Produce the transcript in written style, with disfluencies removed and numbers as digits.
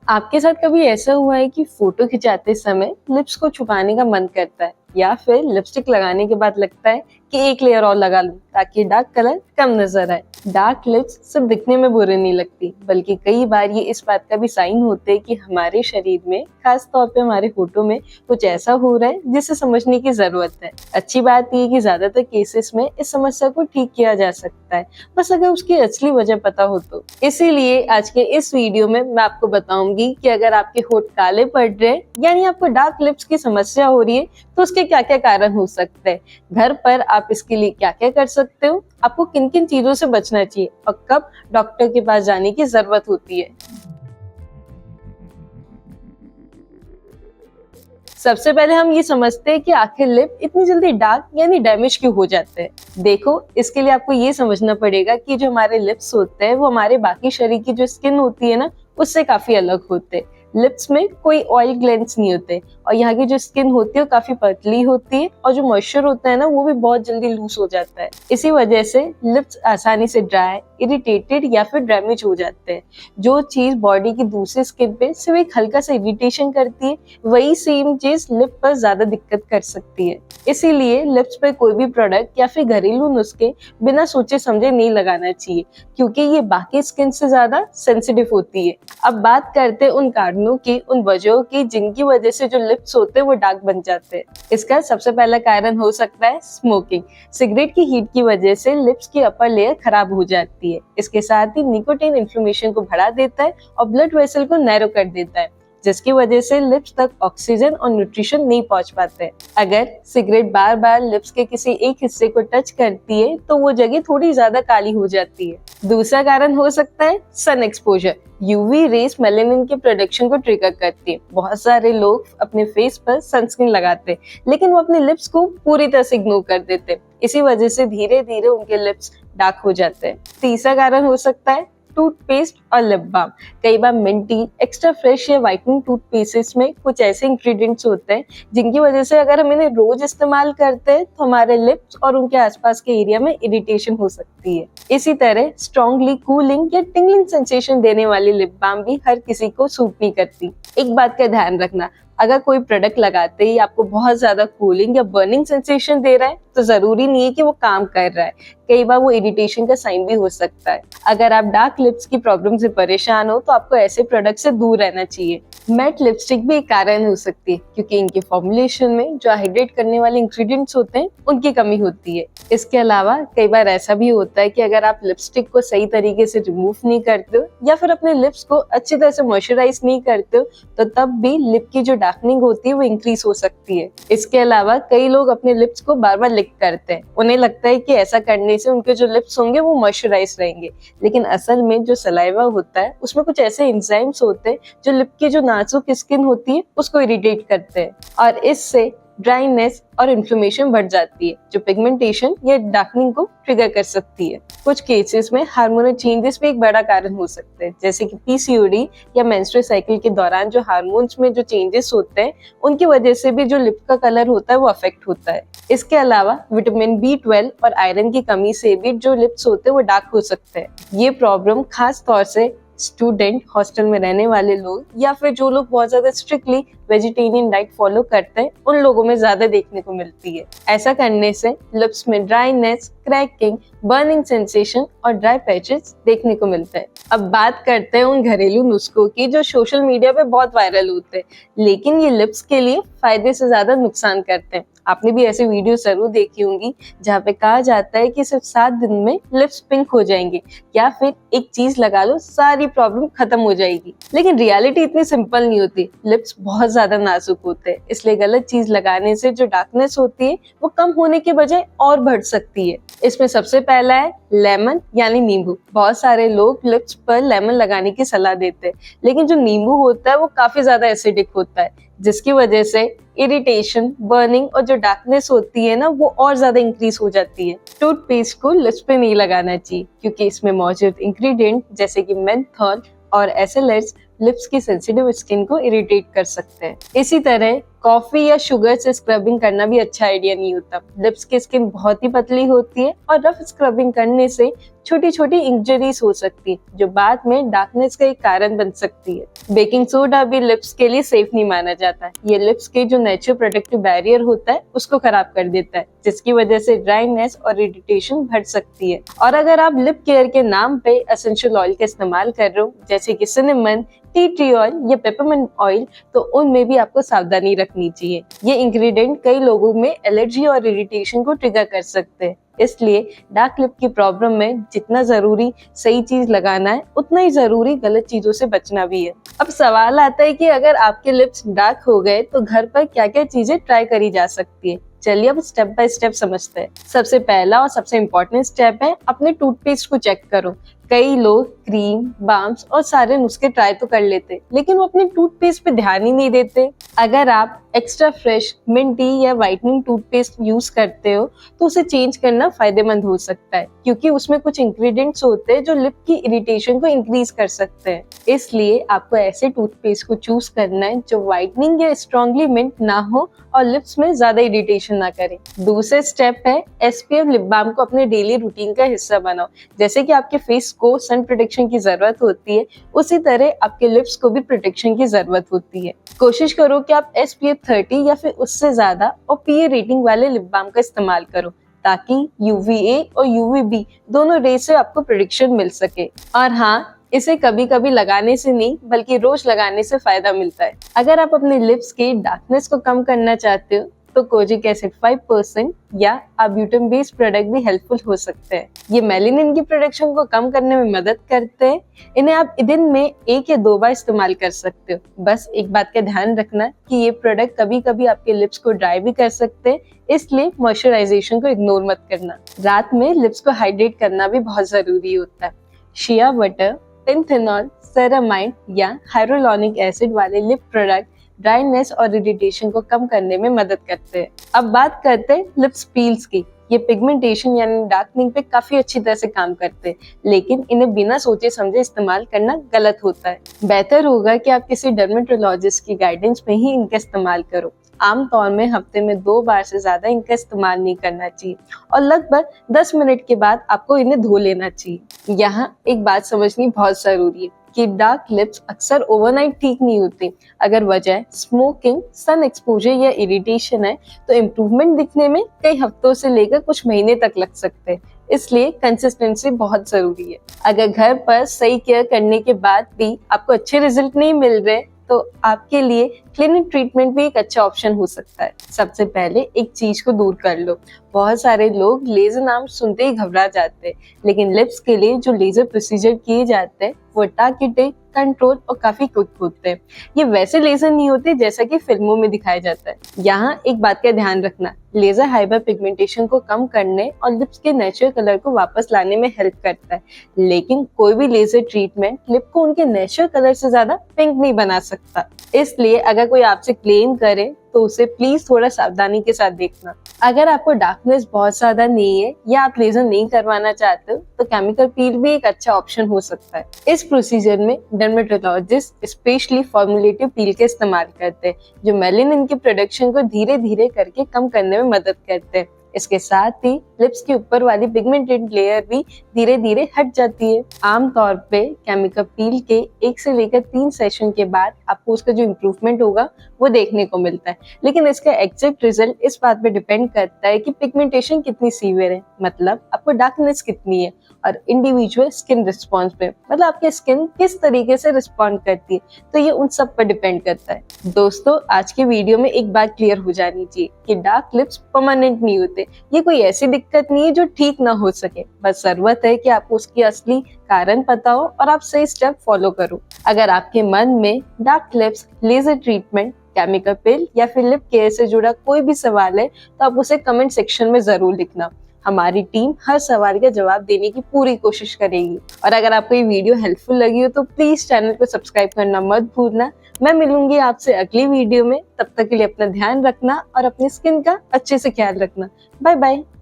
आपके साथ कभी ऐसा हुआ है कि फोटो खिंचाते समय लिप्स को छुपाने का मन करता है या फिर लिपस्टिक लगाने के बाद लगता है कि एक लेयर और लगा लूं ताकि डार्क कलर कम नजर आए। डार्क लिप्स सिर्फ दिखने में बुरे नहीं लगती, बल्कि कई बार ये इस बात का भी साइन होते हैं कि हमारे शरीर में, खास तौर पे हमारे होठों में कुछ ऐसा हो रहा है जिसे समझने की जरूरत है। अच्छी बात ये है कि ज्यादातर केसेस में इस समस्या को ठीक किया जा सकता है, बस अगर उसकी असली वजह पता हो तो। इसीलिए आज के इस वीडियो में मैं आपको बताऊंगी कि अगर आपके होठ काले पड़ रहे हैं, यानी आपको डार्क लिप्स की समस्या हो रही है, तो उसके क्या क्या कारण हो सकते हैं, घर पर आप इसके लिए क्या क्या कर सकते हो, आपको किन किन चीजों से बचना चाहिए और कब डॉक्टर के पास जाने की जरूरत होती है। सबसे पहले हम ये समझते हैं कि आखिर लिप इतनी जल्दी डार्क यानी डैमेज क्यों हो जाते हैं। देखो, इसके लिए आपको ये समझना पड़ेगा कि जो हमारे लिप्स होते हैं वो हमारे बाकी शरीर की जो स्किन होती है ना, उससे काफी अलग होते हैं। लिप्स में कोई ऑयल ग्लैंड्स नहीं होते और यहाँ की जो स्किन होती है वो काफी पतली होती है और जो मॉइस्चर होता है ना, वो भी बहुत जल्दी लूज हो जाता है। इसी वजह से लिप्स आसानी से ड्राई, इरिटेटेड या फिर डैमेज हो जाते हैं। जो चीज बॉडी की दूसरी स्किन पे सिर्फ एक हल्का सा इरिटेशन करती है, वही सेम चीज लिप पर ज्यादा दिक्कत कर सकती है। इसीलिए लिप्स पे कोई भी प्रोडक्ट या फिर घरेलू नुस्खे बिना सोचे समझे नहीं लगाना चाहिए, क्योंकि ये बाकी स्किन से ज्यादा सेंसिटिव होती है। अब बात करते हैं उन कारणों की, उन वजहों की जिनकी वजह से जो लिप्स होते हैं वो डार्क बन जाते हैं। इसका सबसे पहला कारण हो सकता है स्मोकिंग। सिगरेट की हीट की वजह से लिप्स की अपर लेयर खराब हो जाती है। इसके साथ ही निकोटीन इन्फ्लेमेशन को बढ़ा देता है और ब्लड वेसल को नैरो कर देता है, जिसकी वजह से लिप्स तक ऑक्सीजन और न्यूट्रिशन नहीं पहुंच पाते। अगर सिगरेट बार बार लिप्स के किसी एक हिस्से को टच करती है तो वो जगह थोड़ी ज्यादा काली हो जाती है। दूसरा कारण हो सकता है sun exposure. UV rays melanin के प्रोडक्शन को ट्रिगर करती है। बहुत सारे लोग अपने फेस पर सनस्क्रीन लगाते हैं, लेकिन वो अपने लिप्स को पूरी तरह से इग्नोर कर देते हैं। इसी वजह से धीरे धीरे उनके लिप्स डार्क हो जाते हैं। तीसरा कारण हो सकता है टूथपेस्ट और लिप बाम। कई बार मिंटी, एक्स्ट्रा फ्रेश या व्हाइटनिंग टूथपेस्ट में कुछ ऐसे इंग्रेडिएंट्स होते हैं जिनकी वजह से अगर हम इन्हें रोज इस्तेमाल करते हैं तो हमारे लिप्स और उनके आसपास के एरिया में इरिटेशन हो सकती है। इसी तरह स्ट्रॉन्गली कूलिंग या टिंगलिंग सेंसेशन देने वाली लिप बाम भी हर किसी को सूट नहीं करती। एक बात का ध्यान रखना, अगर कोई प्रोडक्ट लगाते ही आपको बहुत ज्यादा कूलिंग या बर्निंग सेंसेशन दे रहा है तो जरूरी नहीं है कि वो काम कर रहा है। कई बार वो इरिटेशन का साइन भी हो सकता है। अगर आप डार्क लिप्स की प्रॉब्लम से परेशान हो तो आपको ऐसे प्रोडक्ट से दूर रहना चाहिए। मैट लिपस्टिक भी एक कारण हो सकती है, क्योंकि इनके फॉर्मुलेशन में जो हाइड्रेट करने वाले इंग्रेडिएंट्स होते हैं उनकी कमी होती है। इसके अलावा कई बार ऐसा भी होता है कि अगर आप लिपस्टिक को सही तरीके से रिमूव नहीं करते हो या फिर अपने लिप्स को अच्छी तरह से मॉइस्चराइज नहीं करते हो तो तब भी लिप की जो डार्कनिंग होती है वो इंक्रीज हो सकती है। इसके अलावा कई लोग अपने लिप्स को बार बार लिक करते हैं। उन्हें लगता है कि ऐसा करने से उनके जो लिप्स होंगे वो मॉइस्चराइज रहेंगे, लेकिन असल में जो सलाइवा होता है उसमें कुछ ऐसे एंजाइम्स होते हैं जो लिप की जो नाजुक स्किन होती है उसको इरिटेट करते हैं और इससे ड्राइनेस और इन्फ्लेमेशन बढ़ जाती है, जो पिगमेंटेशन या डार्कनिंग को ट्रिगर कर सकती है। कुछ केसेस में हार्मोनल चेंजेस भी एक बड़ा कारण हो सकते हैं, जैसे कि पीसीओडी या मेंस्ट्रुअल साइकिल के दौरान जो हार्मोन्स में जो चेंजेस होते हैं उनकी वजह से भी जो लिप का कलर होता है वो अफेक्ट होता है। इसके अलावा विटामिन B12 और आयरन की कमी से भी जो लिप्स होते हैं वो डार्क हो सकते हैं। ये प्रॉब्लम खास तौर से स्टूडेंट, हॉस्टल में रहने वाले लोग या फिर जो लोग बहुत ज्यादा स्ट्रिक्टली वेजिटेरियन डाइट फॉलो करते हैं उन लोगों में ज्यादा देखने को मिलती है। ऐसा करने से लिप्स में ड्राइनेस, क्रैकिंग, बर्निंग सेंसेशन और ड्राई पैचेस देखने को मिलते हैं। अब बात करते हैं उन घरेलू नुस्खों की जो सोशल मीडिया पे बहुत वायरल होते हैं, लेकिन ये लिप्स के लिए फायदे से ज्यादा नुकसान करते हैं। आपने भी ऐसे वीडियो जरूर देखी होंगी जहाँ पे कहा जाता है कि सिर्फ 7 दिन में लिप्स पिंक हो जाएंगे या फिर एक चीज लगा लो सारी प्रॉब्लम खत्म हो जाएगी। लेकिन रियलिटी इतनी सिंपल नहीं होती। लिप्स बहुत ज्यादा नाजुक होते हैं, इसलिए गलत चीज लगाने से जो डार्कनेस होती है वो कम होने के बजाय और बढ़ सकती है। इसमें सबसे पहला है लेमन यानी नींबू। बहुत सारे लोग लिप्स पर लेमन लगाने की सलाह देते हैं, लेकिन जो नींबू होता है वो काफी ज्यादा एसिडिक होता है, जिसकी वजह से इरिटेशन, बर्निंग और जो डार्कनेस होती है ना वो और ज्यादा इंक्रीज हो जाती है। टूथपेस्ट को लिप्स पे नहीं लगाना चाहिए, क्योंकि इसमें मौजूद इंग्रेडिएंट जैसे कि मेंथॉल और एसएलएस लिप्स की सेंसिटिव स्किन को इरिटेट कर सकते हैं। इसी तरह कॉफी या शुगर से स्क्रबिंग करना भी अच्छा आइडिया नहीं होता। लिप्स की स्किन बहुत ही पतली होती है और रफ स्क्रबिंग करने से छोटी छोटी इंजरीज हो सकती है जो बाद में डार्कनेस का एक कारण बन सकती है। बेकिंग सोडा भी लिप्स के लिए सेफ नहीं माना जाता। ये लिप्स के जो नेचुरल प्रोटेक्टिव बैरियर होता है उसको खराब कर देता है, जिसकी वजह से ड्राइनेस और इरिटेशन बढ़ सकती है। और अगर आप लिप केयर के नाम पे एसेंशियल ऑयल का इस्तेमाल कर रहे हो जैसे कि सिनेमन, टी ट्री ऑयल या पेपरमिंट ऑयल, तो उनमें भी आपको सावधानी रखनी चाहिए। ये इंग्रेडिएंट कई लोगों में एलर्जी और इरिटेशन को ट्रिगर कर सकते हैं। इसलिए डार्क लिप की प्रॉब्लम में जितना जरूरी सही चीज लगाना है उतना ही जरूरी गलत चीजों से बचना भी है। अब सवाल आता है कि अगर आपके लिप्स डार्क हो गए तो घर पर क्या क्या चीजें ट्राई करी जा सकती है। चलिए अब स्टेप बाय स्टेप समझते हैं। सबसे पहला और सबसे इम्पोर्टेंट स्टेप है अपने टूथपेस्ट को चेक करो। कई लोग क्रीम, बाम्स और सारे नुस्खे ट्राई तो कर लेते लेकिन वो अपने टूथपेस्ट पे ध्यान ही नहीं देते। अगर आप एक्स्ट्रा फ्रेश, मिंटी या व्हाइटनिंग टूथपेस्ट यूज करते हो तो उसे चेंज करना फायदेमंद हो सकता है, क्योंकि उसमें कुछ इंग्रेडिएंट्स होते हैं जो लिप की इरिटेशन को इंक्रीज कर सकते हैं। इसलिए आपको ऐसे टूथपेस्ट को चूज करना है जो व्हाइटनिंग या स्ट्रॉन्गली मिंट ना हो और लिप्स में ज्यादा इरिटेशन ना करे। दूसरा स्टेप है SPF लिप बाम को अपने डेली रूटीन का हिस्सा बनाओ। जैसे कि आपके फेस को सन प्रोटेक्शन की जरूरत होती है, उसी तरह आपके लिप्स को भी प्रोटेक्शन की जरूरत होती है। कोशिश करो कि आप SPF 30 या फिर उससे ज्यादा और PA रेटिंग वाले लिप बाम का इस्तेमाल करो, ताकि UVA और UVB दोनों रे से आपको प्रोटेक्शन मिल सके। और हाँ, इसे कभी कभी लगाने से नहीं बल्कि रोज लगाने से फायदा मिलता है। अगर आप अपने लिप्स की डार्कनेस को कम करना चाहते हो तो कोजिक एसिड 5% या आर्ब्यूटम बेस्ड प्रोडक्ट भी हेल्पफुल हो सकते हैं। ये मेलेनिन की प्रोडक्शन को कम करने में मदद करते हैं। इन्हें आप दिन में 1 या 2 बार इस्तेमाल कर सकते हो। बस एक बात का ध्यान रखना कि ये प्रोडक्ट कभी कभी आपके लिप्स को ड्राई भी कर सकते हैं, इसलिए मॉइस्चराइजेशन को इग्नोर मत करना। रात में लिप्स को हाइड्रेट करना भी बहुत जरूरी होता है। शिया बटर, पेंथेनॉल, सेरामाइड या हाइड्रोलॉनिक एसिड वाले लिप प्रोडक्ट ड्राइनेस और इरिटेशन को कम करने में मदद करते हैं। अब बात करते हैं लिप्स पील्स की। ये पिगमेंटेशन यानी डार्कनिंग पे काफी अच्छी तरह से काम करते हैं, लेकिन इन्हें बिना सोचे समझे इस्तेमाल करना गलत होता है। बेहतर होगा कि आप किसी डर्मेटोलॉजिस्ट की गाइडेंस में ही इनका इस्तेमाल करो। आमतौर में हफ्ते में 2 बार से ज्यादा इनका इस्तेमाल नहीं करना चाहिए और लगभग 10 मिनट के बाद आपको इन्हें धो लेना चाहिए। यहाँ एक बात समझनी बहुत जरूरी है कि डार्क लिप्स अक्सर ओवरनाइट ठीक नहीं होते। अगर वजह स्मोकिंग, सन एक्सपोजर या इरिटेशन है तो इम्प्रूवमेंट दिखने में कई हफ्तों से लेकर कुछ महीने तक लग सकते हैं। इसलिए कंसिस्टेंसी बहुत जरूरी है। अगर घर पर सही केयर करने के बाद भी आपको अच्छे रिजल्ट नहीं मिल रहे तो आपके लिए क्लिनिक ट्रीटमेंट भी एक अच्छा ऑप्शन हो सकता है। सबसे पहले एक चीज को दूर कर लो। बहुत सारे लोग लेजर नाम सुनते ही घबरा जाते हैं, लेकिन लिप्स के लिए जो लेजर प्रोसीजर किए जाते हैं वो टारगेटेड, कंट्रोल और काफी क्विक होते हैं। ये वैसे लेजर नहीं होते जैसा कि फिल्मों में दिखाया जाता है। यहाँ एक बात का ध्यान रखना, लेजर हाइपर पिगमेंटेशन को कम करने और लिप्स के नेचुरल कलर को वापस लाने में हेल्प करता है, लेकिन कोई भी लेजर ट्रीटमेंट लिप को उनके नेचुरल कलर से ज्यादा पिंक नहीं बना सकता। इसलिए अगर कोई आपसे क्लेम करे तो उसे प्लीज थोड़ा सावधानी के साथ देखना। अगर आपको डार्कनेस बहुत ज्यादा नहीं है या आप लेजर नहीं करवाना चाहते हो तो केमिकल पील भी एक अच्छा ऑप्शन हो सकता है। इस प्रोसीजर में डर्मेटोलॉजिस्ट स्पेशली फॉर्मुलेटिव पील के इस्तेमाल करते हैं जो मेलेनिन की प्रोडक्शन को धीरे धीरे करके कम करने में मदद करते हैं। इसके साथ ही लिप्स के ऊपर वाली पिगमेंटेड लेयर भी धीरे धीरे हट जाती है। आमतौर पे केमिकल पील के 1 से लेकर 3 सेशन के बाद आपको उसका जो इम्प्रूवमेंट होगा वो देखने को मिलता है, लेकिन इसका एग्जैक्ट रिजल्ट इस बात पे डिपेंड करता है कि पिगमेंटेशन कितनी सीवियर है, मतलब आपको डार्कनेस कितनी है, और इंडिविजुअल स्किन रिस्पॉन्स पे, मतलब आपकी स्किन किस तरीके से रिस्पॉन्ड करती है, तो ये उन सब पर डिपेंड करता है। दोस्तों, आज के वीडियो में एक बात क्लियर हो जानी चाहिए कि डार्क लिप्स परमानेंट नहीं होते। ये कोई ऐसी दिक्कत नहीं है जो ठीक ना हो सके, बस जरूरत है कि आपको उसकी असली कारण पता हो और आप सही स्टेप फॉलो करो। अगर आपके मन में dark lips, laser treatment, chemical peel या फिर लिप केयर से जुड़ा कोई भी सवाल है तो आप उसे कमेंट सेक्शन में जरूर लिखना। हमारी टीम हर सवाल का जवाब देने की पूरी कोशिश करेगी। और अगर आपको ये वीडियो हेल्पफुल लगी हो तो प्लीज चैनल को सब्सक्राइब करना मत भूलना। मैं मिलूंगी आपसे अगली वीडियो में, तब तक के लिए अपना ध्यान रखना और अपनी स्किन का अच्छे से ख्याल रखना। Bye bye.